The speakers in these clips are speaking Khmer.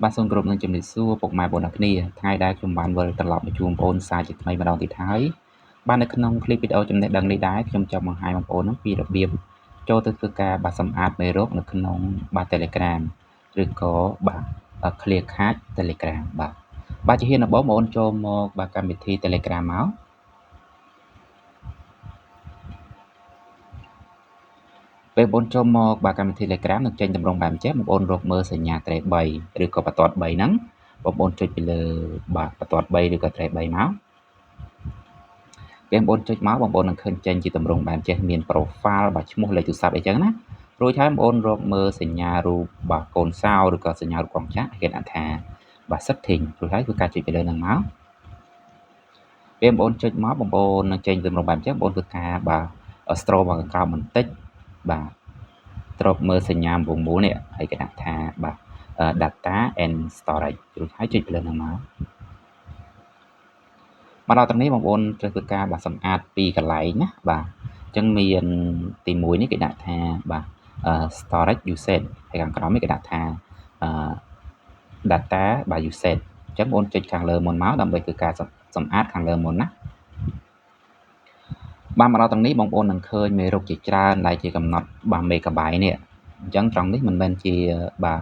បាទសូមគោរពនឹងជំរាបសួរពុកម៉ែបងប្អូនគ្នាថ្ងៃដែលខ្ញុំបានវិលត្រឡប់មកជួបបងប្អូនសាជាថ្មីម្ដងទៀតហើយបាទនៅក្នុងคลิปវីដេអូចំណេះដឹងនេះដែរខ្ញុំចង់បង្ហាញបងប្អូននឹងពីរបៀបចូលទៅធ្វើការបាទសម្អាតមេរោគនៅក្នុងបាទ Telegram ឬក៏បាទ Clear Cache Telegram បាទជាហ៊ានដំបូងបងប្អូនចូលមកបាទកម្មវិធី Telegram មកពេលបងប្អូនចូលមកបាទកម្មវិធី Telegram នឹងចេញតម្រងបែបអញ្ចឹងបងប្អូនរកមើលសញ្ញាត្រេ3ឬក៏បន្ទាត់3ហ្នឹងបងប្អូនចុចពីលើបាទបន្ទាត់3ឬក៏ត្រេ3មកពេលបងប្អូនចុចមកបងប្អូននឹងឃើញចេញជាតម្រងបែបចេះមាន profile បាទឈ្មោះលេខទូរស័ព្ទអីចឹងណារួចហើយបងប្អូនរកមើលសញ្ញារូបបាទកូនសោឬក៏សញ្ញារូបកងចាក់គេដាក់ថាបាទ setting រួចហើយគឺការចុចពីលើហ្នឹងមកពេលបងប្អូនចុចមកបងប្អូននឹងចេញតម្រងបែបចឹងបងប្អូនធ្វើការបាទ scroll មកកៅបន្តិចបាទត្រប់មើលសញ្ញា9នេះហើយគេដាក់ថាបាទ data and storage រួចហើយចុចពីលើហ្នឹងមកដល់ត្រង់នេះបងប្អូនត្រូវធ្វើការបាទសម្អាតពីកន្លែងណាបាទអញ្ចឹងមានទី1នេះគេដាក់ថាបាទ storage usage ហើយខាងក្រោមនេះគេដាក់ថា data បាទ usage អញ្ចឹងបងប្អូនចុចខាងលើមុនមកដើម្បីធ្វើការសម្អាតខាងលើមុនណាបាទមកដល់ត្រង់នេះបងប្អូននឹងឃើញមេរោគជាច្រើនដែលជាកំណត់បាទ megabyte នេះអញ្ចឹងត្រង់នេះមិនមែនជាបាទ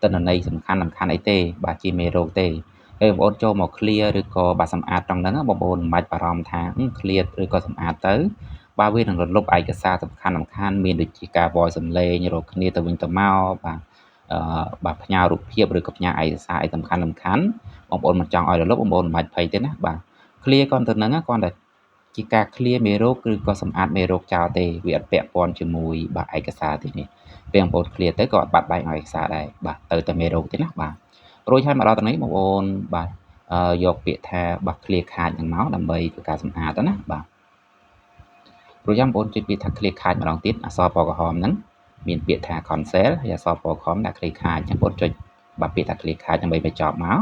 ទិន្នន័យសំខាន់អីទេបាទជាមេរោគទេហើយបងប្អូនចូលមក clear ឬក៏បាទសម្អាតត្រង់ហ្នឹងបងប្អូនមិនបាច់បារម្ភថា clear ឬក៏សម្អាតទៅបាទវានឹងរលុបឯកសារសំខាន់មានដូចជាការ voice សំឡេងរកគ្នាទៅវិញទៅមកបាទផ្ញើរូបភាពឬក៏ផ្ញើឯកសារអីសំខាន់បងប្អូនមិនចង់ឲ្យរលុបបងប្អូនមិនបាច់ភ័យទេណាបាទ clear គាត់ទៅហ្នឹងគាត់តែជាការ clear មេរោគឬក៏សម្អាតមេរោគចោលទេវាអត់ពាក់ព័ន្ធជាមួយបាទឯកសារទេនេះពេលបងប្អូន clear ទៅក៏អត់បាត់បែកឯកសារដែរបាទទៅតែមេរោគទេណាបាទរួចហើយមកដល់ថ្ងៃនេះបងប្អូនបាទយកពាក្យថាបាទ clear cache ហ្នឹងមកដើម្បីធ្វើការសម្អាតណាបាទរួចហើយបងប្អូនចុចពាក្យថា clear cache ម្ដងទៀតអក្សរពណ៌ក្រហមហ្នឹងមានពាក្យថា cancel ហើយអក្សរពណ៌ក្រហមដាក់ clear cache អញ្ចឹងបងប្អូនចុចបាទពាក្យថា clear cache ដើម្បីបញ្ចប់មក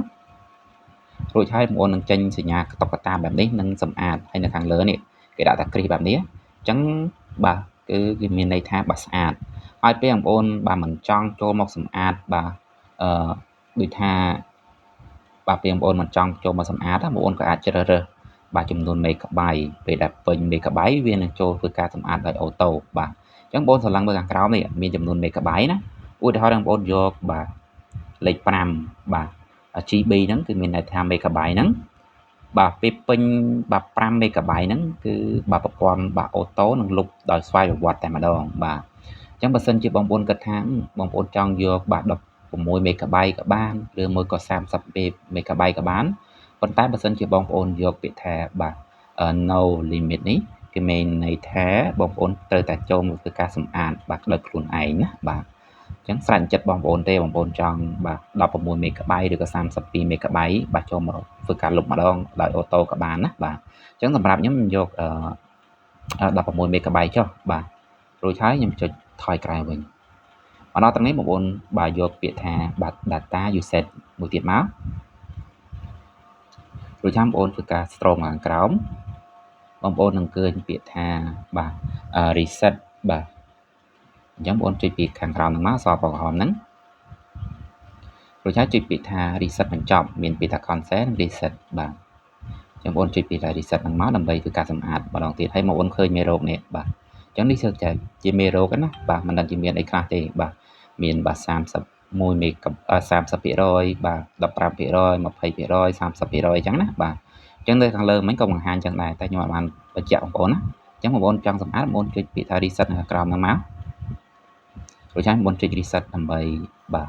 រួចហើយបងប្អូននឹងចេញសញ្ញាតុក្កតាបែបនេះនឹងសម្អាតហើយនៅខាងលើនេះគេដាក់ថាគ្រីសបែបនេះអញ្ចឹងបាទគឺវាមានន័យថាបាទស្អាតហើយពេលបងប្អូនបាទមិនចង់ចូលមកសម្អាតបាទដូចថាបាទពេលបងប្អូនមិនចង់ចូលមកសម្អាតបងប្អូនក៏អាចជ្រើសរើសបាទចំនួន megabyte ពេលដែលពេញ megabyte វានឹងចូលធ្វើការសម្អាតដោយអូតូបាទអញ្ចឹងបងប្អូនស្រឡឹងមើលខាងក្រោមនេះមានចំនួន megabyte ណាឧទាហរណ៍បងប្អូនយកបាទលេខ5បាទ GB ហ្នឹងគឺមានន័យថា megabyte ហ្នឹងបាទពេលពេញបាទ5 megabyte ហ្នឹងគឺបាទប្រព័ន្ធបាទអូតូនឹងលុបដោយស្វ័យប្រវត្តិតែម្ដងបាទអញ្ចឹងបើសិនជាបងប្អូនគិតថាបងប្អូនចង់យកបាទ16 megabyte ក៏បានឬមួយក៏30 megabyte ក៏បានប៉ុន្តែបើសិនជាបងប្អូនយកពាក្យថាបាទ no limit នេះគឺមានន័យថាបងប្អូនត្រូវតែចូលមកធ្វើការសម្អាតបាទដោយខ្លួនឯងណាបាទអញ្ចឹងស្រេចចិត្តបងប្អូនទេបងប្អូនចង់បាទ16 megabyte ឬក៏32 megabyte បាទចូលមកធ្វើការលុបម្ដងដោយអូតូក៏បានណាបាទអញ្ចឹងសម្រាប់ខ្ញុំយក16 megabyte ចុះបាទរួចហើយខ្ញុំចុចថយក្រោយវិញមកដល់ត្រង់នេះបងប្អូនបាទយកពាក្យថាបាទ data usage មួយទៀតមករួចចាំបងប្អូនធ្វើការ scroll មកខាងក្រោមបងប្អូននឹងឃើញពាក្យថាបាទ reset បាទអញ្ចឹងបងប្អូនចុចពីខាងក្រោមហ្នឹងមកសពក្រហមហ្នឹងរួចហើយចុចពាក្យថា reset បញ្ចប់មានពាក្យថា cancel និង reset បាទអញ្ចឹងបងប្អូនចុចពាក្យថា reset ហ្នឹងមកដើម្បីធ្វើការសម្អាតម្ដងទៀតហើយបងប្អូនឃើញមេរោគនេះបាទអញ្ចឹងនេះជាមេរោគណាបាទមិនដឹងជាមានអីខ្លះទេបាទមានបាទ31មេក30%បាទ15% 20% 30%អញ្ចឹងណាបាទអញ្ចឹងនៅខាងលើមិញក៏បង្ហាញអញ្ចឹងដែរតែខ្ញុំអត់បានបញ្ជាក់បងប្អូនណាអញ្ចឹងបងប្អូនចង់សម្អាតបងប្អូនចុចពាក្យថា reset នៅខាងក្រោមហ្នឹងមករួចហើយបងប្អូនចុច reset ដើម្បីបាទ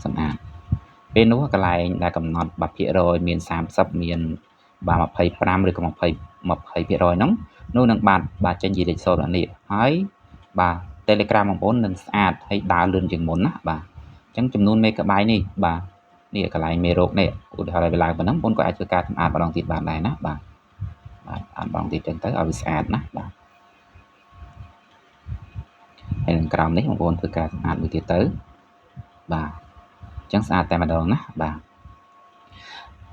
សម្អាតពេលនោះកន្លែងដែលកំណត់បាទភាគរយមាន30មានបាទ25ឬក៏20%ហ្នឹងនោះនឹងបាទចេញជាលេខ0នេះហើយបាទ Telegram បងប្អូននឹងស្អាតហើយដើរលឿនជាងមុនណាបាទអញ្ចឹងចំនួន megabyte នេះបាទនេះកន្លែងមេរោគនេះឧទាហរណ៍ឲ្យវាឡើងប៉ុណ្ណឹងបងប្អូនក៏អាចធ្វើការសម្អាតម្ដងទៀតបានដែរណាបាទអាតម្ដងទៀតចឹងទៅឲ្យវាស្អាតណាបាទហើយនឹងក្រោមនេះបងប្អូនធ្វើការសម្អាតមួយទៀតទៅបាទអញ្ចឹងស្អាតតែម្ដងណាបាទ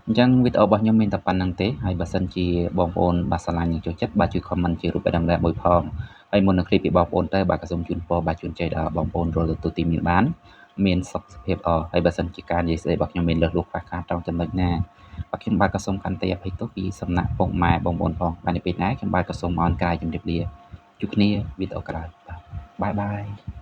អញ្ចឹងវីដេអូរបស់ខ្ញុំមានតែប៉ុណ្្នឹងទេហើយបើសិនជាបងប្អូនបាទស្រឡាញ់និងចូលចិត្តបាទជួយ comment ជារូបដំណើរមួយផងហើយមុននឹងคลิปពីបងប្អូនទៅបាទក៏សូមជូនពរបាទជូនជ័យដល់បងប្អូនរាល់ទទួលទីមានបាន មានសុខភាពល្អហើយបើសិនជាការនិយាយស្ដីរបស់ខ្ញុំមានលើសលួសខ្វះខាតត្រង់ចំណុចណាបាទខ្ញុំបាទក៏សូមខន្តីអភ័យទោសពីសំណាក់ពុកម៉ែបងប្អូនផងបាទនៅពេលណាខ្ញុំបាទក៏សូមអរគុណជម្រាបលាជួបគ្នាវីដេអូក្រោយបាទបាយបាយ